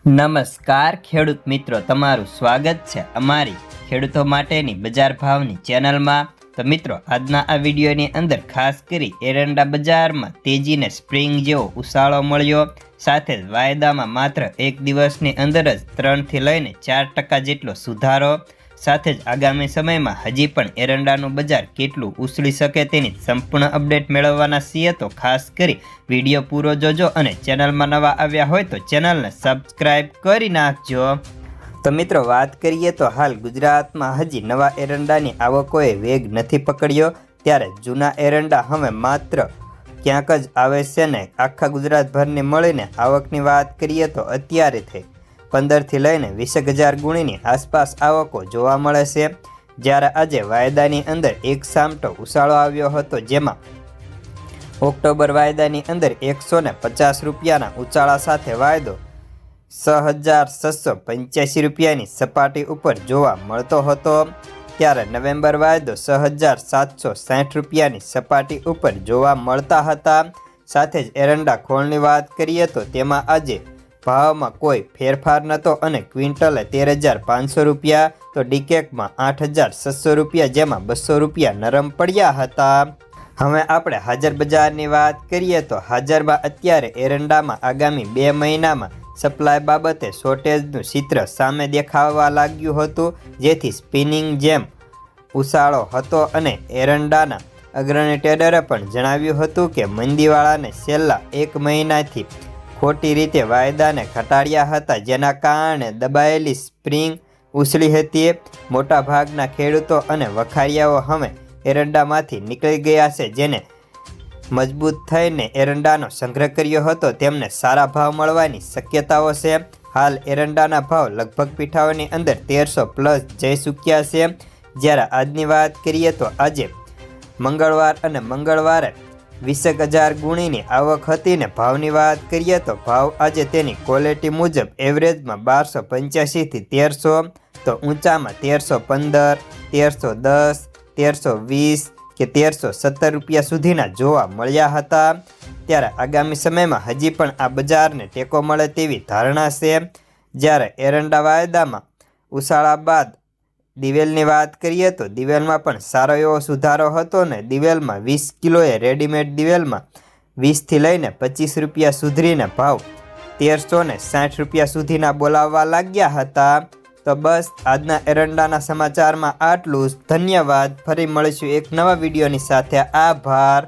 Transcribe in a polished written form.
નમસ્કાર ખેડૂત મિત્રો, તમારું સ્વાગત છે અમારી ખેડૂતો માટેની બજાર ભાવની ચેનલમાં। તો મિત્રો, આજના આ વિડીયોની અંદર ખાસ કરી એરંડા બજારમાં તેજીને સ્પ્રિંગ જેવો ઉછાળો મળ્યો, સાથે જ વાયદામાં માત્ર એક દિવસની અંદર જ 3 થી લઈને 4% જેટલો સુધારો, સાથે જ આગામી સમયમાં હજી પણ એરંડાનું બજાર કેટલું ઉછળી શકે તેની સંપૂર્ણ અપડેટ મેળવવાના છીએ। તો ખાસ કરી વિડીયો પૂરો જોજો અને ચેનલમાં નવા આવ્યા હોય તો ચેનલને સબસ્ક્રાઈબ કરી નાખજો। તો મિત્રો, વાત કરીએ તો હાલ ગુજરાતમાં હજી નવા એરંડાની આવકોએ વેગ નથી પકડ્યો, ત્યારે જૂના એરંડા હવે માત્ર ક્યાંક જ આવે છે ને આખા ગુજરાતભરની મળીને આવકની વાત કરીએ તો અત્યારે થઈ 15 થી લઈને 20,000 ગુણીની આસપાસ આવકો જોવા મળે છે। જ્યારે આજે વાયદાની અંદર એક સામટો ઉછાળો આવ્યો હતો, જેમાં ઓક્ટોબર વાયદાની અંદર 150 રૂપિયાના ઉછાળા સાથે વાયદો 6,685 રૂપિયાની સપાટી ઉપર જોવા મળતો હતો, ત્યારે નવેમ્બર વાયદો 6,760 રૂપિયાની સપાટી ઉપર જોવા મળતા હતા। સાથે જ એરંડા ખોળની વાત કરીએ તો તેમાં આજે ભાવમાં કોઈ ફેરફાર નહોતો અને ક્વિન્ટલે 13,500 રૂપિયા, તો ડીકેકમાં 8,600 રૂપિયા, જેમાં 200 રૂપિયા નરમ પડ્યા હતા। હવે આપણે હાજર બજારની વાત કરીએ તો હાજરમાં અત્યારે એરંડામાં આગામી 2 મહિનામાં સપ્લાય બાબતે શોર્ટેજનું ચિત્ર સામે દેખાવા લાગ્યું હતું, જેથી સ્પિનિંગ જેમ ઉછાળો હતો અને એરંડાના અગ્રણી ટ્રેડરે પણ જણાવ્યું હતું કે મંદીવાળાને છેલ્લા 1 મહિનાથી ખોટી રીતે વાયદાને ઘટાડ્યા હતા, જેના કારણે દબાયેલી સ્પ્રિંગ ઉછળી હતી। મોટા ભાગના ખેડૂતો અને વખારિયાઓ હવે એરંડામાંથી નીકળી ગયા છે, જેને મજબૂત થઈને એરંડાનો સંગ્રહ કર્યો હતો તેમને સારા ભાવ મળવાની શક્યતાઓ છે। હાલ એરંડાના ભાવ લગભગ પીઠાઓની અંદર 1300 પ્લસ જઈ ચૂક્યા છે। જ્યારે આજની વાત કરીએ તો આજે મંગળવાર અને મંગળવારે 20,000 ગુણીની આવક હતી ને ભાવની વાત કરીએ તો ભાવ આજે તેની ક્વોલિટી મુજબ એવરેજમાં 1285 થી 1300, તો ઊંચામાં 1315, 1310, 1320 કે 1317 રૂપિયા સુધીના જોવા મળ્યા હતા। ત્યારે આગામી સમયમાં હજી પણ આ બજારને ટેકો મળે તેવી ધારણા છે। જ્યારે એરંડા વાયદામાં ઉછાળા બાદ દિવેલની વાત કરીએ તો દિવેલમાં પણ સારો એવો સુધારો હતો ને દિવેલમાં 20 કિલોએ રેડીમેડ દિવેલમાં 20 થી લઈને 25 રૂપિયા સુધીને ભાવ 1360 રૂપિયા સુધીના બોલાવવા લાગ્યા હતા। તો બસ આજના એરંડાના સમાચારમાં આટલું જ। ધન્યવાદ। ફરી મળીશું એક નવા વિડીયોની સાથે। આભાર।